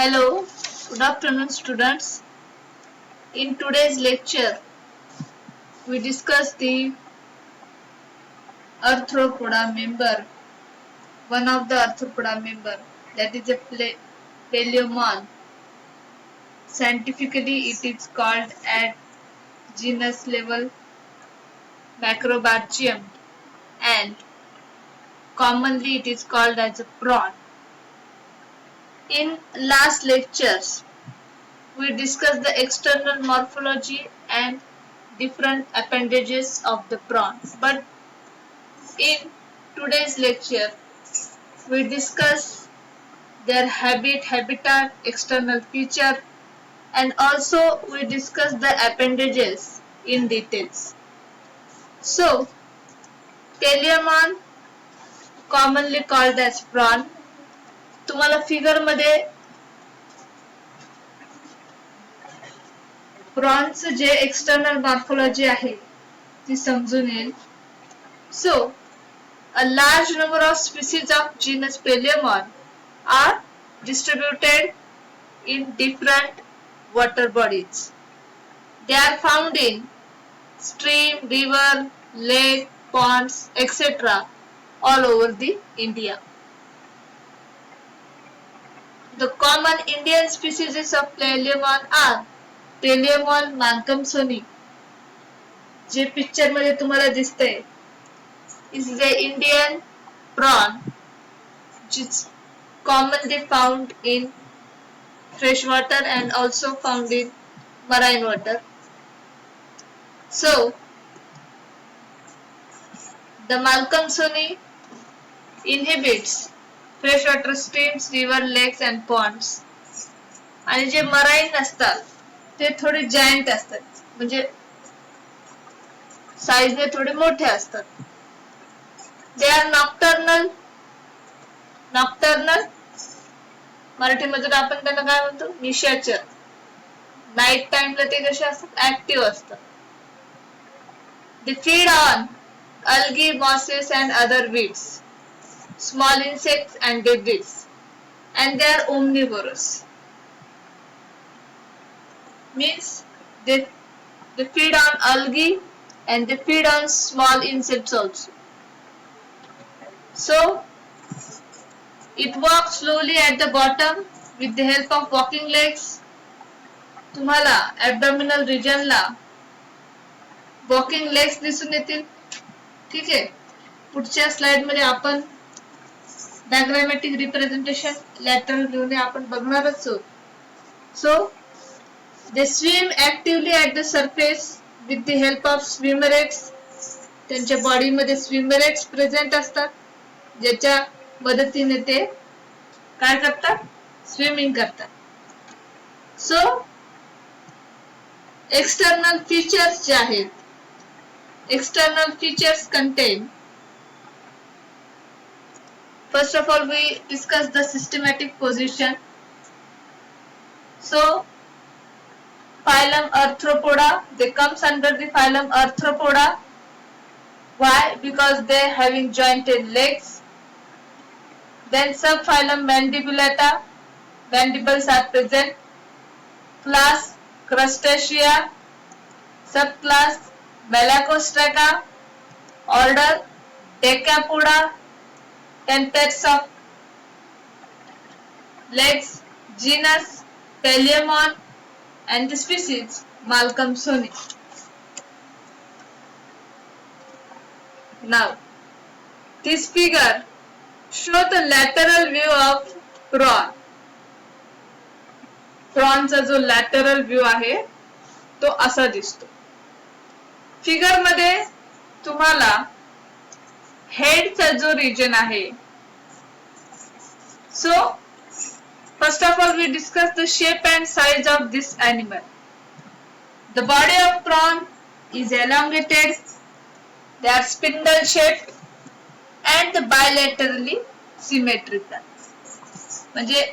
Hello, good afternoon students. In today's lecture, we discuss the arthropoda member, one of the arthropoda member, that is a paleomon. Scientifically, it is called at genus level Macrobacterium and commonly it is called as a prawn. In last lectures, we discussed the external morphology and different appendages of the prawn. But in today's lecture, we discuss their habitat, external feature, and also we discuss the appendages in details. So, paleomon, commonly called as prawn, तुम्हाला figure मध्ये प्रॉनचं जे external morphology आहे ती समजून येईल. So, a large number of species of genus Palaemon are distributed in different water bodies. They are found in stream, river, lake, ponds, etc. all over the India. The common Indian species of Palaemon are Palaemon malcolmsoni, जे picture मध्ये तुम्हाला दिसतंय, is the Indian prawn which is commonly found in fresh water and also found in marine water. So, the malcolmsoni inhabits freshwater streams, river, lakes and ponds. आणि जे marine असतात ते थोडे giant असतात, म्हणजे साईजने थोडे मोठे असतात. दे आर नॉक्टर्नल मराठीमध्ये आपण त्यांना काय म्हणतो, निशाचर. नाईट टाइमला ते कसे असतात, ऍक्टिव्ह असतात. They feed on algae, mosses and other weeds, small insects and debris, and they are omnivorous. Means they feed on algae and they feed on small insects also. So, it walks slowly at the bottom with the help of walking legs. तुम्हाला abdominal region ला walking legs दिसून येतील. ठीक आहे. पुढच्या slide मध्ये आपण diagrammatic representation lateral view ने आपण बघणारच आहोत. So, they swim actively at the surface with the help of swimmerets. त्यांच्या बॉडी मध्ये swimmerets प्रेझेंट असतात, ज्याच्या मदतीने ते काय करतात, स्विमिंग करतात. सो, एक्सटर्नल फीचर्स जे आहेत, external features contain, first of all we discuss the systematic position. So, phylum Arthropoda, they comes under the phylum Arthropoda. Why? Because they having jointed legs. Then subphylum Mandibulata, mandibles are present. Class Crustacea, subclass Malacostraca, order Decapoda, 10 pairs of legs, genus Palaemon, and the species malcolmsoni. Now, this figure shows the lateral view of prawn. प्रॉनचा जो lateral view आहे तो असा दिसतो. Figure मध्ये तुम्हाला हेडचा जो region आहे. So, first of all we discuss the shape and size of this animal. The body of prawn is elongated, they are spindle shaped and bilaterally symmetrical. म्हणजे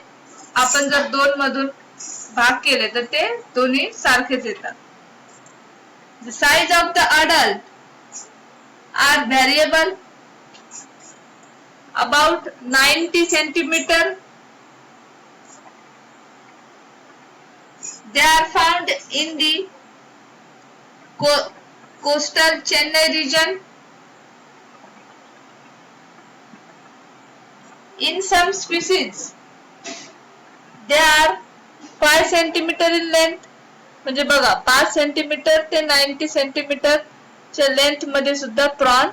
आपण जर दोन मधून भाग केले तर ते दोन्ही सारखेच येतात. The size of the adult are variable, about 90 centimeter They are found in the coastal Chennai region. In some species, they are 5 cm in length. म्हणजे बघा 5 cm ते 90 cm च्या लेंथ मध्ये सुद्धा प्रॉन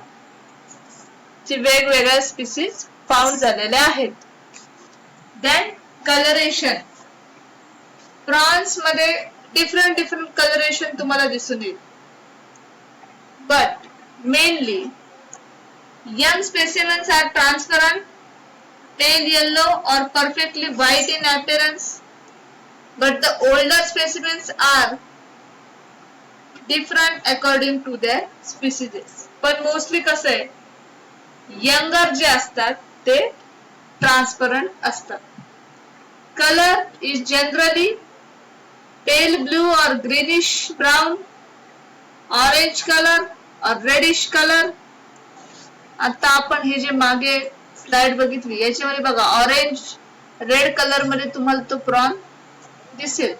चे वेगवेगळ्या स्पीसीज फाउंड झालेले आहेत. Then coloration. प्रॉन्स मध्ये डिफरंट कलरेशन तुम्हाला दिसून येईल. But mainly young specimens are transparent, pale yellow or perfectly white in appearance, but the older specimens are different according to their species. पण mostly कसं आहे, younger जे असतात ते ट्रान्सपरंट असतात. Colour is generally pale blue or greenish brown, orange color or reddish color. आता आपण हे जे मागे स्लाइड बघितली याच्यामध्ये बघा ऑरेंज रेड कलर मध्ये तुम्हाला तो प्रॉन दिसेल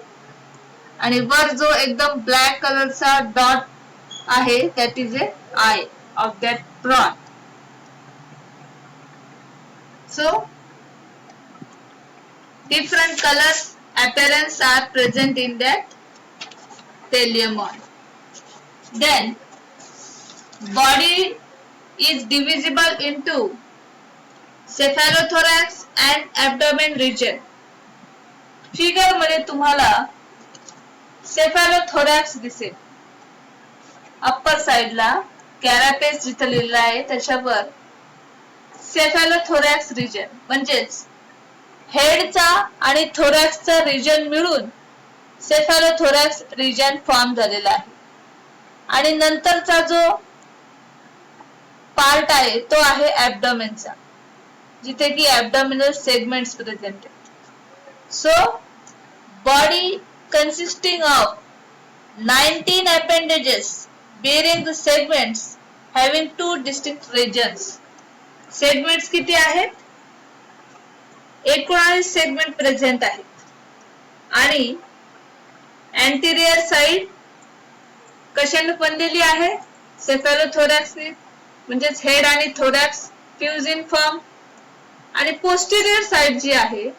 आणि वर जो एकदम ब्लॅक कलरचा डॉट आहे that is a eye of that prawn. So different colors appearance are present in that Thaliamon. Then body is divisible into cephalothorax and abdomen region. Figure मध्ये तुम्हाला cephalothorax दिसेल. अप्पर साइडला कॅरापेस जिथे लिहिलेला आहे त्याच्यावर cephalothorax region म्हणजेच हेडचा आणि थोरॅक्सचा रिजन मिळून सेफॅलोथोरॅक्स रिजन फॉर्म झालेला आहे. आणि नंतरचा जो पार्ट आहे तो आहे ॲब्डोमेनचा, जिथे की ॲब्डोमिनल सेगमेंट्स प्रेझेंट आहेत. So body consisting of 19 appendages bearing the segments having 2 distinct regions. Segments किती आहेत? 19 सेगमेंट प्रेझेंट आहेत आणि अँटीरियर साइड कशाने बनलेली आहे? सेफॅलोथोरॅक्सने, म्हणजेच हेड आणि थोरॅक्स फ्यूज इन फॉर्म. आणि पोस्टेरियर साइड जी आहे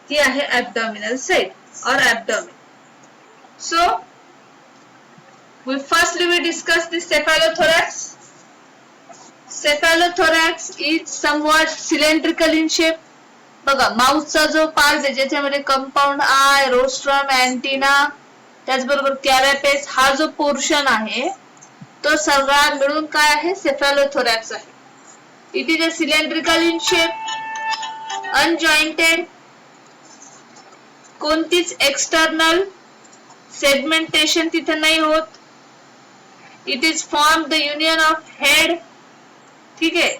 ती आहे ॲब्डोमिनल साइड और abdomen. So we discuss the cephalothorax. Cephalothorax is somewhat cylindrical in shape. बघा माउथचा जो पार्ट आहे ज्याच्यामध्ये कंपाऊंड आय, रोस्ट्रम, अँटिना, त्याचबरोबर कॅरापेस हा जो पोर्शन आहे तो सगळा मिळून काय आहे? सेफॅलोथोरॅक्स आहे. It is a cylindrical in shape, unjointed, कोणतीच एक्सटर्नल सेगमेंटेशन तिथे नाही होत. It is form the union of head. ठीक आहे,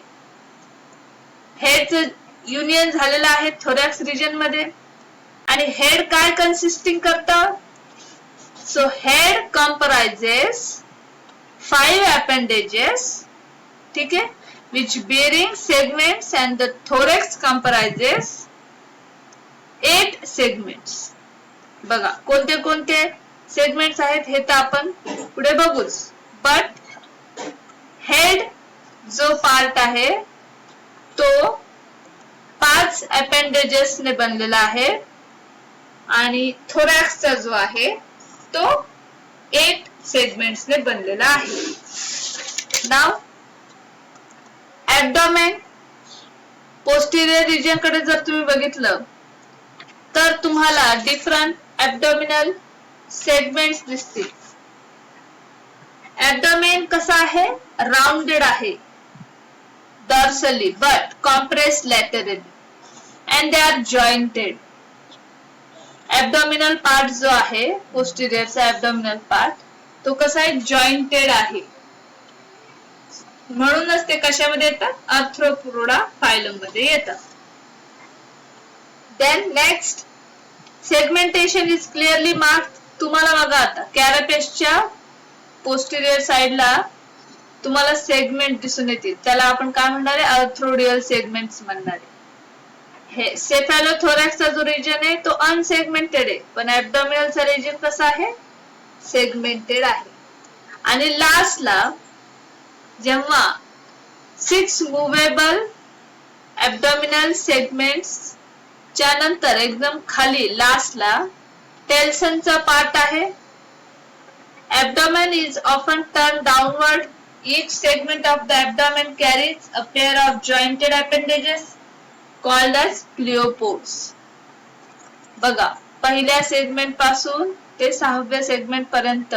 हेडचं युनियन झालेलं आहे थोरॅक्स रिजन मध्ये. आणि हेड काय कन्सिस्टिंग करतं? सो हेड कंप्राइजेस 5 appendages, ठीक आहे, which bearing segments and the thorax comprises 8 segments. बघा कोणते कोणते सेगमेंट्स आहेत हे तर आपण पुढे बघूच. बट हेड जो पार्ट आहे तो 5 appendages ने बनलेला आहे आणि थोरॅक्सचा जो आहे तो 8 सेगमेंट्स ने बनलेला आहे. नाव ॲब्डोमेन पोस्टीरियर रिजन कडे जर तुम्ही बघितलं तर तुम्हाला डिफरंट ॲब्डोमिनल सेगमेंट्स दिसतील. ॲब्डोमेन कसा आहे? राउंडेड आहे dorsally but compressed laterally and they are jointed. Abdominal part जो आहे posterior चा abdominal part तो कसा आहे? jointed आहे. म्हणूनच ते कशामध्ये येतात? आर्थ्रोपोडा फायलम मध्ये येतात. Then next segmentation is clearly marked. तुम्हाला बघा आता कॅरापेसच्या posterior साइडला तुम्हाला सेगमेंट दिसून येतील. त्याला आपण काय म्हणणार आहे? आर्थ्रोडियल सेगमेंट्स म्हणणार आहे. हे सेफॅलोथोरॅक्सचा जो रिजन आहे तो अनसेगमेंटेड आहे, पण ॲब्डॉमिनलचा रिजन कसा आहे, सेगमेंटेड आहे. आणि लास्टला जेव्हा 6 मुव्हेबल ॲब्डॉमिनल सेगमेंट्स च्या नंतर एकदम खाली लास्टला टेल्सनचा पार्ट आहे. Abdomen is often turned downward. Each segment of the abdomen carries a pair of jointed appendages called as pleopods. बघा, पहिल्या सेगमेंट पासून ते 6व्या सेगमेंट पर्यंत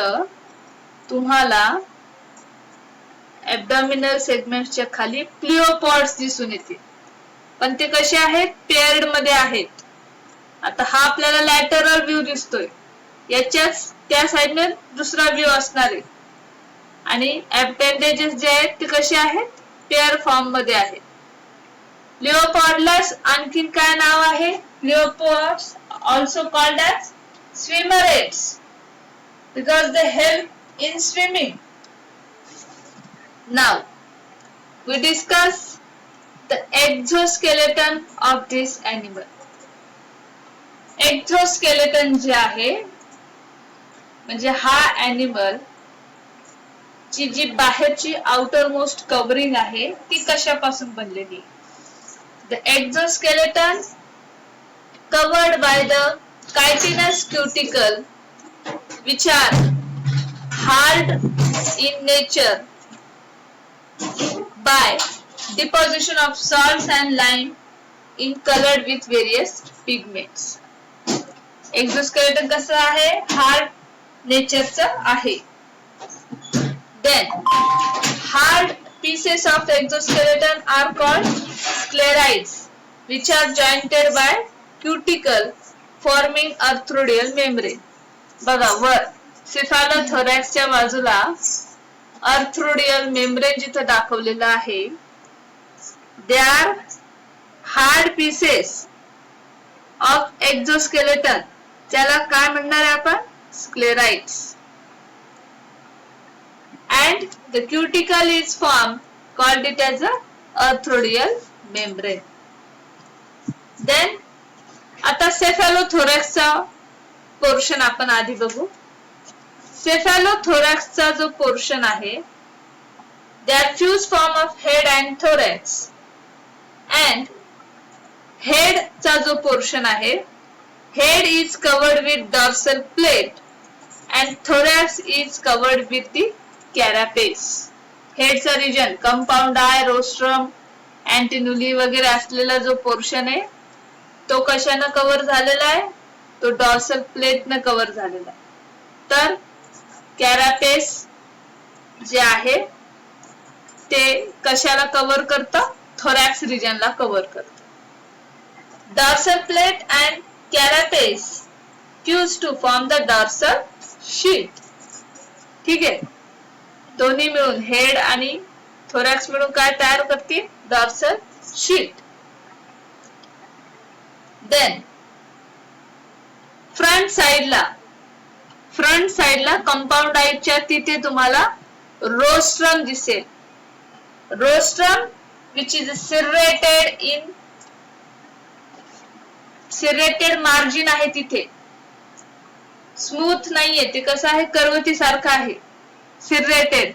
तुम्हाला ॲब्डॉमिनल सेगमेंटच्या खाली प्लिओपॉड्स दिसून येतील, पण ते कसे आहेत, पेअर्ड मध्ये आहेत. आता हा आपल्याला लॅटरल व्ह्यू दिसतोय, याच्याच त्या साइडने दुसरा व्ह्यू असणार आहे. आणि अपेंडेजेस जे आहेत ते कसे आहेत, पेअर फॉर्म मध्ये आहेत. प्लिओपॉडला आणखीन काय नाव आहे, pleopods also called as swimmerets because they help in swimming. Now we discuss the exoskeleton of this animal. Exoskeleton जे आहे म्हणजे हा एनिमल ची जी बाहेरची आउटर मोस्ट कव्हरिंग आहे ती कशापासून बनलेली. The exoskeleton covered by the chitinous cuticle which are hard in nature by deposition of salts and lime in colored with various pigments. Exoskeleton कसं आहे, हार्ड नेचरचं आहे. Then hard pieces of the exoskeleton are called sclerites which are jointed by cuticle forming arthrodial membrane. बघा वर सेफॅलोथोरॅक्सच्या बाजूला arthrodial membrane जिथे दाखवलेलं आहे, they are hard pieces of exoskeleton, त्याला काय म्हणणार आहे आपण, sclerites. And the cuticle is formed, called it as a arthrodial membrane. Then आता सेफॅलोथोरॅक्सचा पोर्शन आपण आधी बघू. सेफॅलोथोरॅक्सचा जो पोर्शन आहे, they are fused form of head and thorax. And head चा जो पोर्शन आहे, head is covered with dorsal plate and thorax is covered with the carapace. हेडचा region compound eye, rostrum, antennule वगैरे असलेला जो पोर्शन आहे तो कशाने कव्हर झालेला आहे, तो डॉर्सल प्लेटने कव्हर झालेला आहे. तर कॅरापेस जे आहे ते कशाला कव्हर करतं, थोरॅक्स रिजनला कव्हर करतं. Dorsal plate and carapace fuse to form the dorsal sheet. ठीक आहे, दोन्ही मिळून हेड आणि थोरॅक्स मिळून काय तयार करतील, डॉर्सल शीट. देन फ्रंट साइडला कंपाउंड आयच्या तिथे तुम्हाला रोस्ट्रम दिसेल. रोस्ट्रम विच इज सिरेटेड मार्जिन आहे तिथे, स्मूथ नाहीये ते, कसं आहे, करवती सारखं आहे, serrated.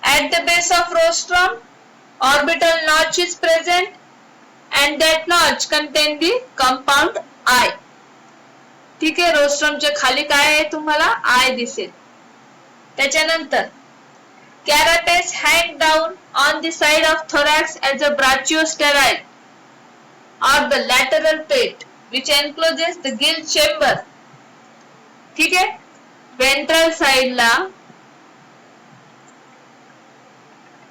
At the base of rostrum, orbital notch is present and that notch contains the compound eye. ठीक आहे, रोस्ट्रमच्या खाली काय आहे, तुम्हाला आय दिसेल. त्याच्यानंतर carapace hang down on the side of thorax as a brachiosteroid or the lateral plate which encloses the gill chamber. ठीक आहे, वेंट्रल साइडला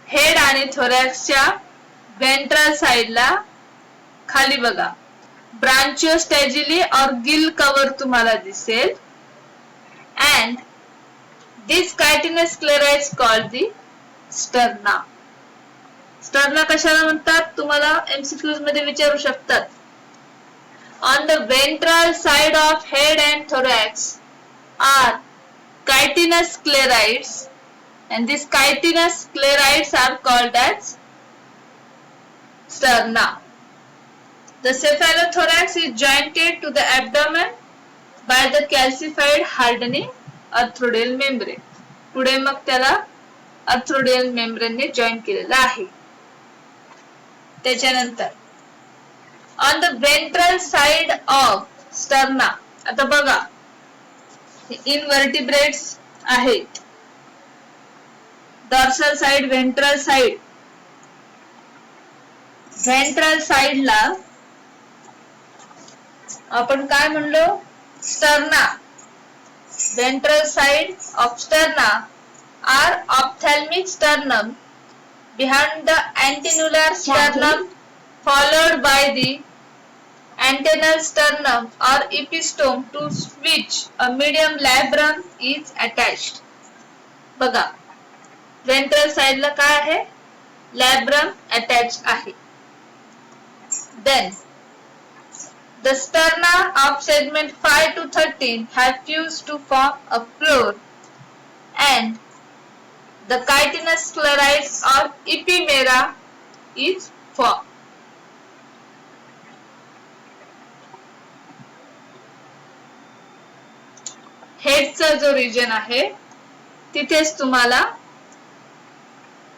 हेड आणि थोरॅक्सच्या वेंट्रल साइडला खाली बघा ब्रांचिओस्टॅजिली और गिल कवर तुम्हाला दिसेल. and this chitinous sclera is called the sterna. Sterna कशाला म्हणतात, तुम्हाला एमसीक्यूज मध्ये विचारू शकतात. on the ventral side of head and thorax are chitinous sclerites and these chitinous sclerites are called as sterna. The cephalothorax is jointed to the abdomen by the calcified hardening arthrodial membrane. पुढे मग त्याला arthrodial membrane ने join केलेला आहे. त्याच्यानंतर on the ventral side of sternum, आता बघा invertebrates आहेत, dorsal side, ventral side. Ventral side ला आपण काय म्हणलो, sterna. Ventral side of sterna are ophthalmic sternum behind the antenular sternum, followed by the antennal sternum or epistome, to which a medium labrum is attached. बघा ventral side ला काय आहे, labrum attached आहे. Then the sterna of segment 5 to 13 have fused to form a floor, and the chitinous sclerites or epimera is formed. हेडचा जो region आहे तिथेच तुम्हाला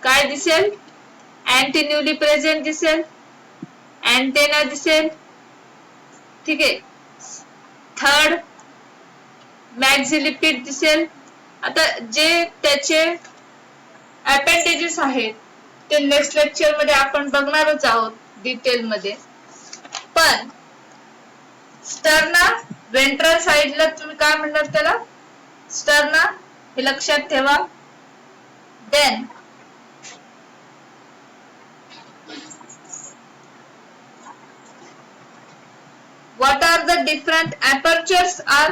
काय दिसेल, अँटेन्युली प्रेझेंट दिसेल, अँटेना दिसेल. ठीक आहे. थर्ड मॅक्झिलिपिड दिसेल. आता जे त्याचे अपेंडेजेस आहेत ते नेक्स्ट लेक्चर मध्ये आपण बघणारच आहोत डिटेल मध्ये. पण स्टर्ना वेंट्रल साइडला तुम्ही काय म्हणणार त्याला, स्टर्ना, हे लक्षात ठेवा. Then what are the different apertures are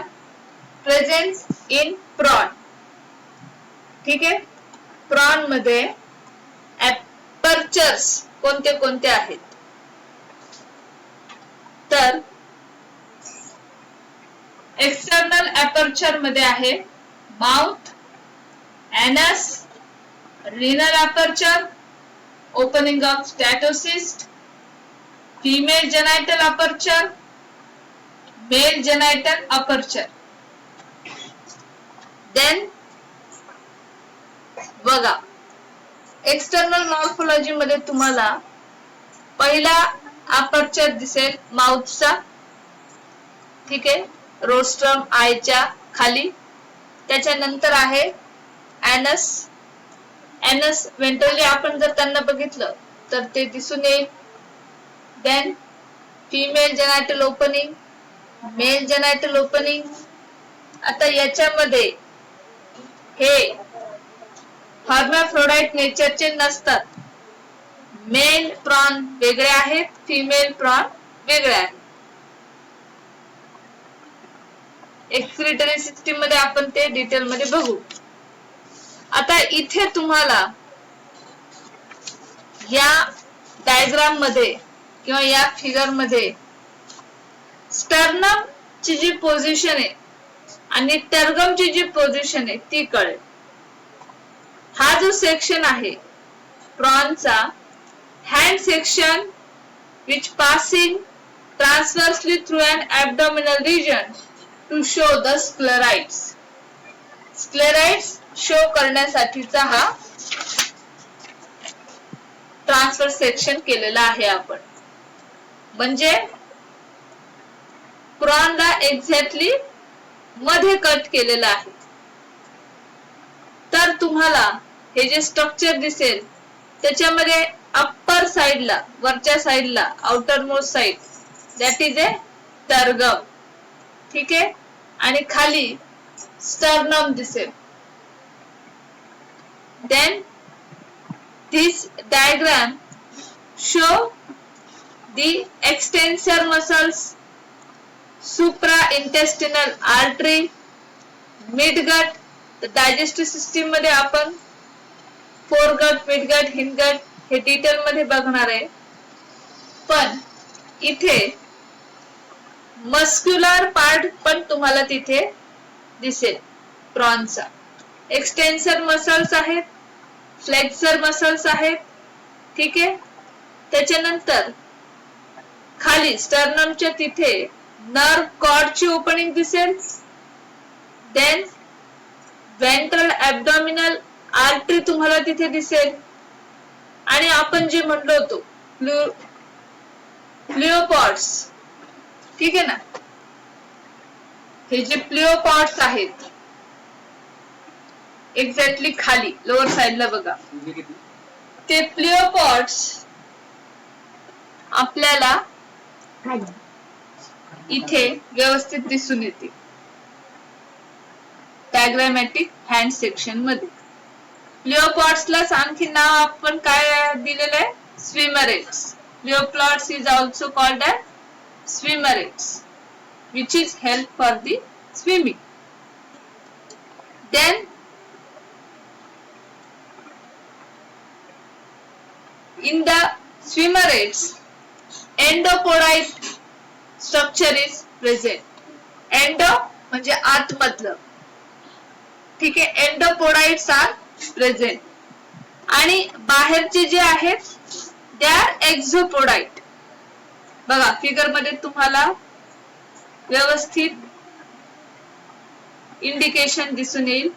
present in prawn. ठीक आहे. प्रॉन मध्ये apertures कोणते कोणते आहेत, तर एक्सटर्नल aperture मध्ये आहे माउथ, एनस, renal aperture, opening of statocyst, female genital aperture, male genital aperture. Then बघा एक्सटर्नल मॉर्फोलॉजी मध्ये तुम्हाला पहिला अपर्चर दिसेल माउथचा. ठीक आहे, रोस्ट्रम आयच्या खाली. त्याच्यानंतर आहे एनस. एनस वेंट्रली आपण जर त्यांना बघितलं तर ते दिसून येईल. Then female genital opening, male genital opening. आता याच्यामध्ये हे हर्माफ्रोडाइट नेचरचे नसतात. मेल प्रॉन वेगळे आहेत, फिमेल प्रॉन वेगळे आहेत. एक्सक्रिटरी सिस्टीम मध्ये आपण ते डिटेल मध्ये बघू. आता इथे तुम्हाला या डायग्राम मध्ये किंवा या फिगर मध्ये स्टर्नम ची जी पोझिशन आहे आणि टर्गम ची जी पोझिशन आहे ती कळेल. हा जो सेक्शन आहे प्रॉनचा, hand section which passing transversely through an abdominal region to show the sclerites. Sclerites show करण्यासाठीचा हा ट्रान्सफर सेक्शन केलेला आहे आपण. म्हणजे प्रॉनला एक्झॅक्टली मध्ये कट केलेला आहे. तर तुम्हाला हे जे स्ट्रक्चर दिसेल त्याच्यामध्ये अप्पर साइडला, वरच्या साइडला, outer most side, that is a tergum. ठीक आहे, आणि खाली स्टर्नम दिसेल. Then this diagram show the extensor muscles, supraintestinal artery, midgut. The digestive system मध्ये आपण foregut, midgut, hindgut हे डिटेल मध्ये बघणार आहे. पण इथे मस्क्युलर पार्ट पण तुम्हाला तिथे दिसेल प्रॉनचा. एक्सटेन्सर मसल्स आहेत, फ्लेक्सर मसल्स आहेत. ठीक आहे. त्याच्यानंतर खाली स्टर्नमच्या तिथे नर्व कॉर्डची ओपनिंग दिसेल. देन वेंट्रल ॲब्डॉमिनल आर्टरी तुम्हाला तिथे दिसेल. आणि आपण जे म्हणलो होतो प्लिओपॉड्स, ठीक आहे ना, हे जे प्लिओपॉड्स आहेत एक्झॅक्टली खाली लोअर साइडला बघा, ते प्लिओपॉड्स आपल्याला इथे व्यवस्थित दिसून येते डायग्रामॅटिक हँड सेक्शन मध्ये. प्लिओपॉड्सलाच आणखी नाव आपण काय दिलेलं आहे, swimmerets. Pleopods is also called as swimmerets which is help for the swimming. Then in the swimmerets endopodite structure is present. Endo म्हणजे आतमधलं, ठीक आहे. एंडोपोडाइट्स आर प्रेझेंट. आणि बाहेरचे जे आहेत they are exopodite. बघा फिगर मध्ये तुम्हाला व्यवस्थित इंडिकेशन दिसून येईल.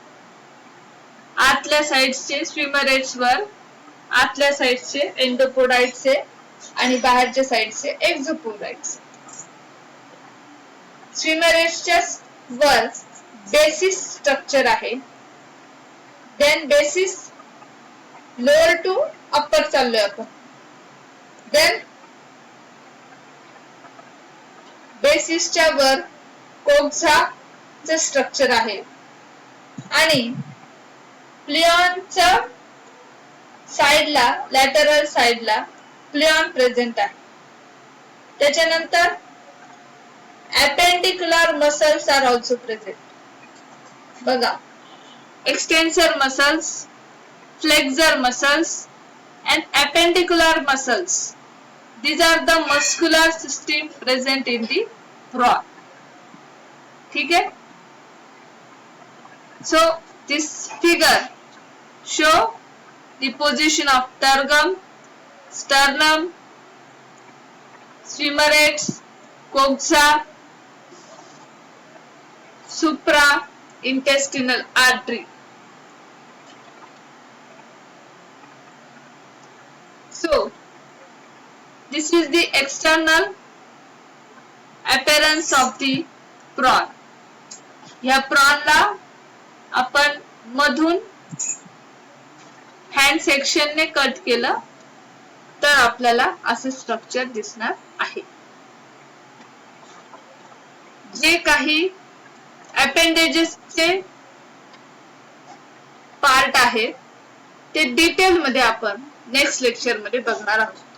आतल्या साइडचे स्विमरेट्स वर आतल्या साइडचे एंडोपोडाइट्स आणि बाहेरच्या साइडचे एक्झोपोडाइट्स. स्विमरेट्सच्या वर बेसिस स्ट्रक्चर आहे. Then basis lower to upper चाललोय आपण. देन बेसिसच्या वर कोक्झाचं स्ट्रक्चर आहे आणि प्लिऑनच्या साइडला लॅटरल साइडला प्लिऑन प्रेझेंट आहे. त्याच्यानंतर appendicular muscles are also present. बघा extensor muscles, flexor muscles and appendicular muscles. These are the muscular system present in the prawn. ठीक है? So this figure show the position of tergum, sternum, swimmerets, coxa, supraintestinal artery. So this is the external appearance of the prawn. या प्रॉनला आपण मधून hand सेक्शनने cut केलं तर आपल्याला असे structure दिसणार आहे. जे काही अपेंडेजेसचे पार्ट आहेत ते डिटेल मध्ये आपण नेक्स्ट लेक्चर मध्ये बघणार आहोत.